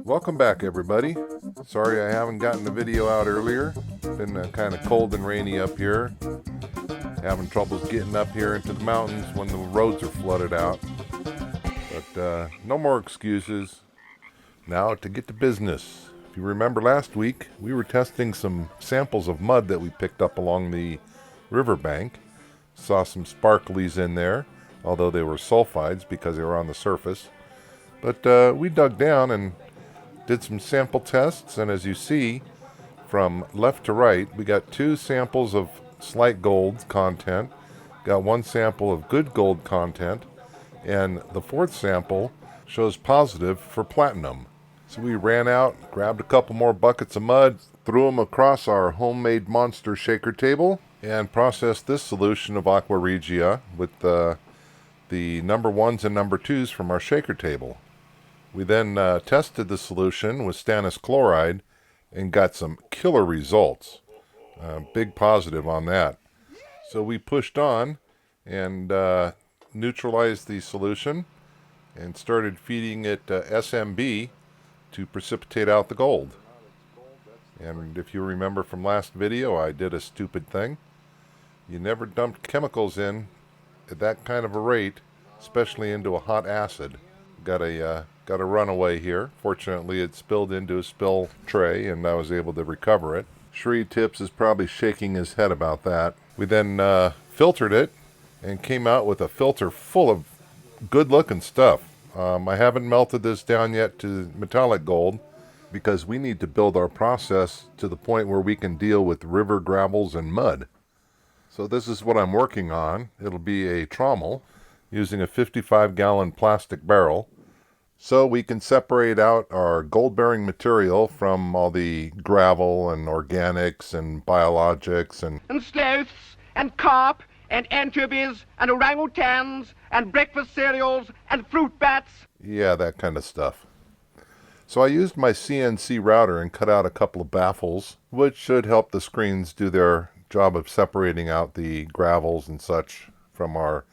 Welcome back, everybody. Sorry I haven't gotten the video out earlier. Been kind of cold and rainy up here. Having troubles getting up here into the mountains when the roads are flooded out. But no more excuses. Now to get to business. If you remember last week, we were testing some samples of mud that we picked up along the riverbank. Saw some sparklies in there, although they were sulfides because they were on the surface. But we dug down and did some sample tests, and as you see, from left to right, we got 2 samples of slight gold content, got 1 sample of good gold content, and the 4th sample shows positive for platinum. So we ran out, grabbed a couple more buckets of mud, threw them across our homemade monster shaker table, and processed this solution of Aqua Regia with the number 1s and number 2s from our shaker table. We then tested the solution with stannous chloride and got some killer results. Big positive on that. So we pushed on and neutralized the solution and started feeding it SMB to precipitate out the gold. And if you remember from last video, I did a stupid thing. You never dumped chemicals in at that kind of a rate, especially into a hot acid. Got a runaway here. Fortunately, it spilled into a spill tray and I was able to recover it. Shree Tips is probably shaking his head about that. We then filtered it and came out with a filter full of good looking stuff. I haven't melted this down yet to metallic gold because we need to build our process to the point where we can deal with river gravels and mud. So this is what I'm working on. It'll be a trommel using a 55-gallon plastic barrel. So we can separate out our gold-bearing material from all the gravel and organics and biologics and sloths and carp and anchovies and orangutans and breakfast cereals and fruit bats. Yeah, that kind of stuff. So I used my CNC router and cut out a couple of baffles, which should help the screens do their job of separating out the gravels and such from our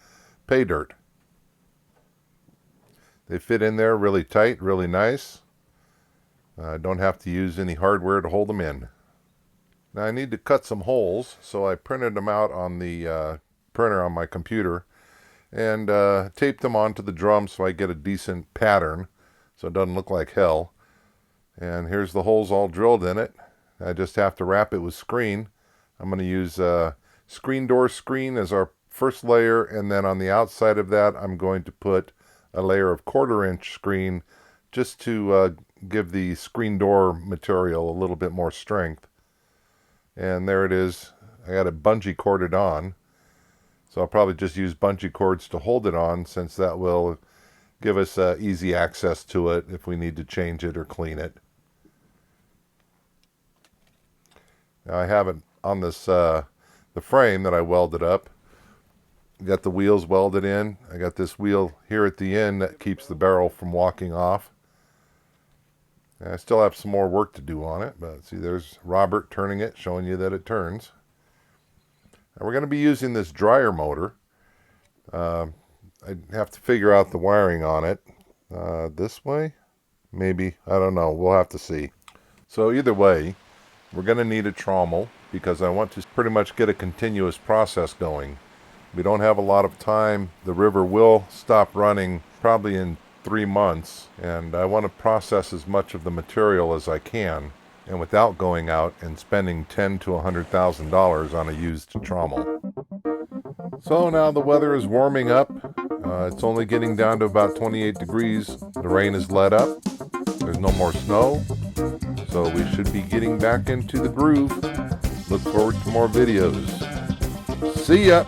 pay dirt. They fit in there really tight, really nice. I don't have to use any hardware to hold them in. Now I need to cut some holes, so I printed them out on the printer on my computer and taped them onto the drum so I get a decent pattern so it doesn't look like hell. And here's the holes all drilled in it. I just have to wrap it with screen. I'm going to use screen door screen as our first layer, and then on the outside of that I'm going to put a layer of 1/4 inch screen just to give the screen door material a little bit more strength. And there it is. I got it bungee corded on. So I'll probably just use bungee cords to hold it on, since that will give us easy access to it if we need to change it or clean it. Now I have it on this the frame that I welded up. Got the wheels welded in. I got this wheel here at the end that keeps the barrel from walking off. And I still have some more work to do on it, but see, there's Robert turning it, showing you that it turns. And we're going to be using this dryer motor. I have to figure out the wiring on it. This way? Maybe. I don't know. We'll have to see. So either way, we're going to need a trommel because I want to pretty much get a continuous process going. We don't have a lot of time. The river will stop running probably in 3 months, and I want to process as much of the material as I can, and without going out and spending $10,000 to $100,000 on a used trommel. So now the weather is warming up. It's only getting down to about 28 degrees. The rain has let up. There's no more snow, so we should be getting back into the groove. Look forward to more videos. See ya!